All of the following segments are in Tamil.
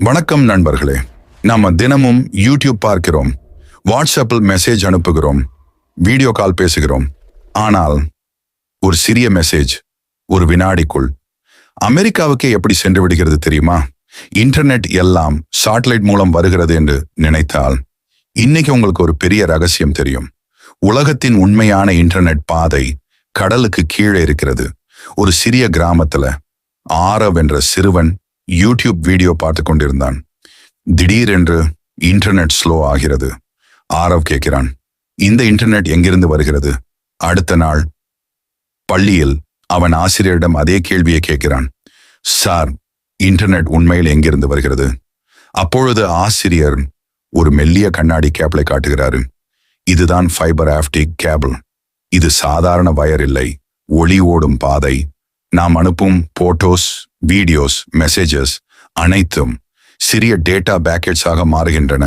வணக்கம் நண்பர்களே. நாம தினமும் யூடியூப் பார்க்கிறோம், வாட்ஸ்அப்பில் மெசேஜ் அனுப்புகிறோம், வீடியோ கால் பேசுகிறோம். ஆனால் ஒரு சிறிய மெசேஜ் ஒரு வினாடிக்குள் அமெரிக்காவுக்கே எப்படி சென்று விடுகிறது தெரியுமா? இன்டர்நெட் எல்லாம் சாட்டலைட் மூலம் வருகிறது என்று நினைத்தால் இன்னைக்கு உங்களுக்கு ஒரு பெரிய ரகசியம் தெரியும். உலகத்தின் உண்மையான இன்டர்நெட் பாதை கடலுக்கு கீழே இருக்கிறது. ஒரு சிறிய கிராமத்துல ஆரவ் என்ற சிறுவன் யூடியூப் வீடியோ பார்த்து கொண்டிருந்தான். திடீரென்று இன்டர்நெட் ஸ்லோ ஆகிறது. ஆரவ் கேட்கிறான், இந்த இன்டர்நெட் எங்கிருந்து வருகிறது? அடுத்த நாள் பள்ளியில் அவன் ஆசிரியரிடம் அதே கேள்வியை கேட்கிறான். சார், இன்டர்நெட் உண்மையில் எங்கிருந்து வருகிறது? அப்பொழுது ஆசிரியர் ஒரு மெல்லிய கண்ணாடி கேபிளை காட்டுகிறாரு. இதுதான் ஃபைபர் ஆப்டிக் கேபிள். இது சாதாரண வயர் இல்லை, ஒளி ஓடும் பாதை. நாம் அனுப்பும் போட்டோஸ், வீடியோஸ், மெசேஜஸ் அனைத்தும் சிறிய டேட்டா பேக்கெட்ஸாக மாறுகின்றன.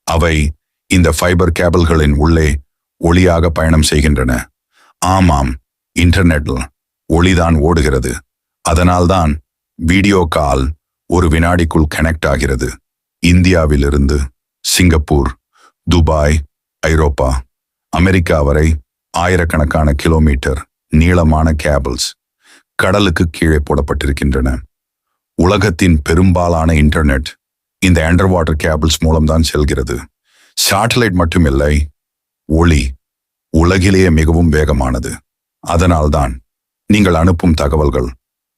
அவை இந்த ஃபைபர் கேபிள்களின் உள்ளே ஒளியாக பயணம் செய்கின்றன. ஆமாம், இன்டர்நெட்டில் ஒளிதான் ஓடுகிறது. அதனால்தான் வீடியோ கால் ஒரு வினாடிக்குள் கனெக்ட் ஆகிறது. இந்தியாவிலிருந்து சிங்கப்பூர், துபாய், ஐரோப்பா, அமெரிக்கா வரை ஆயிரக்கணக்கான கிலோமீட்டர் நீளமான கேபிள்ஸ் கடலுக்கு கீழே போடப்பட்டிருக்கின்றன. உலகத்தின் பெரும்பாலான இன்டர்நெட் இந்த அண்டர் வாட்டர் கேபிள்ஸ் மூலம்தான் செல்கிறது. சேட்டலைட் மட்டுமில்லை, ஒளி உலகிலேயே மிகவும் வேகமானது. அதனால்தான் நீங்கள் அனுப்பும் தகவல்கள்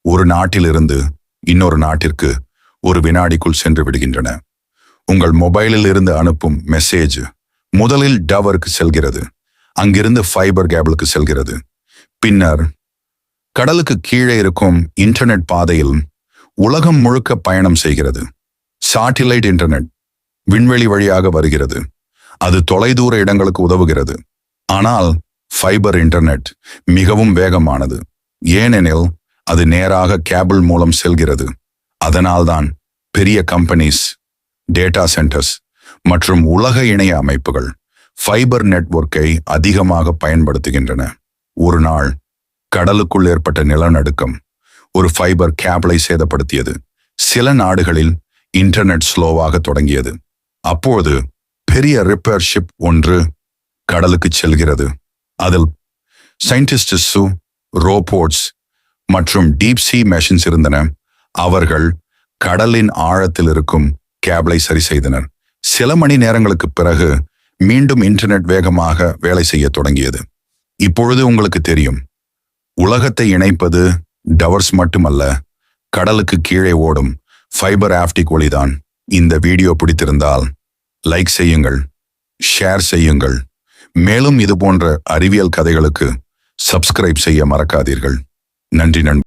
ஒரு நாட்டிலிருந்து இன்னொரு நாட்டிற்கு ஒரு வினாடிக்குள் சென்று விடுகின்றன. உங்கள் மொபைலில் இருந்து அனுப்பும் மெசேஜ் முதலில் டவருக்கு செல்கிறது, அங்கிருந்து ஃபைபர் கேபிளுக்கு செல்கிறது, பின்னர் கடலுக்கு கீழே இருக்கும் இன்டர்நெட் பாதையில் உலகம் முழுக்க பயணம் செய்கிறது. சாட்டிலைட் இன்டர்நெட் விண்வெளி வழியாக வருகிறது, அது தொலைதூர இடங்களுக்கு உதவுகிறது. ஆனால் ஃபைபர் இன்டர்நெட் மிகவும் வேகமானது, ஏனெனில் அது நேராக கேபிள் மூலம் செல்கிறது. அதனால்தான் பெரிய கம்பெனிஸ், டேட்டா சென்டர்ஸ் மற்றும் உலக இணைய அமைப்புகள் ஃபைபர் நெட்வொர்க்கை அதிகமாக பயன்படுத்துகின்றன. ஒரு நாள் கடலுக்குள் ஏற்பட்ட நிலநடுக்கம் ஒரு ஃபைபர் கேபிளை சேதப்படுத்தியது. சில நாடுகளில் இன்டர்நெட் ஸ்லோவாக தொடங்கியது. அப்போது பெரிய ரிப்பேர் ஷிப் ஒன்று கடலுக்கு செல்கிறது. அதில் சயின்டிஸ்ட்ஸ், ரோபோட்ஸ் மற்றும் டீப் சி மெஷின்ஸ் இருந்தன. அவர்கள் கடலின் ஆழத்தில் இருக்கும் கேபிளை சரி செய்தனர். சில மணி நேரங்களுக்கு பிறகு மீண்டும் இன்டர்நெட் வேகமாக வேலை செய்ய தொடங்கியது. இப்பொழுது உங்களுக்கு தெரியும், உலகத்தை இணைப்பது டவர்ஸ் மட்டுமல்ல, கடலுக்கு கீழே ஓடும் ஃபைபர் ஆப்டிக் ஒளிதான். இந்த வீடியோ பிடித்திருந்தால் லைக் செய்யுங்கள், ஷேர் செய்யுங்கள். மேலும் இது போன்ற அறிவியல் கதைகளுக்கு சப்ஸ்கிரைப் செய்ய மறக்காதீர்கள். நன்றி நண்பர்களே.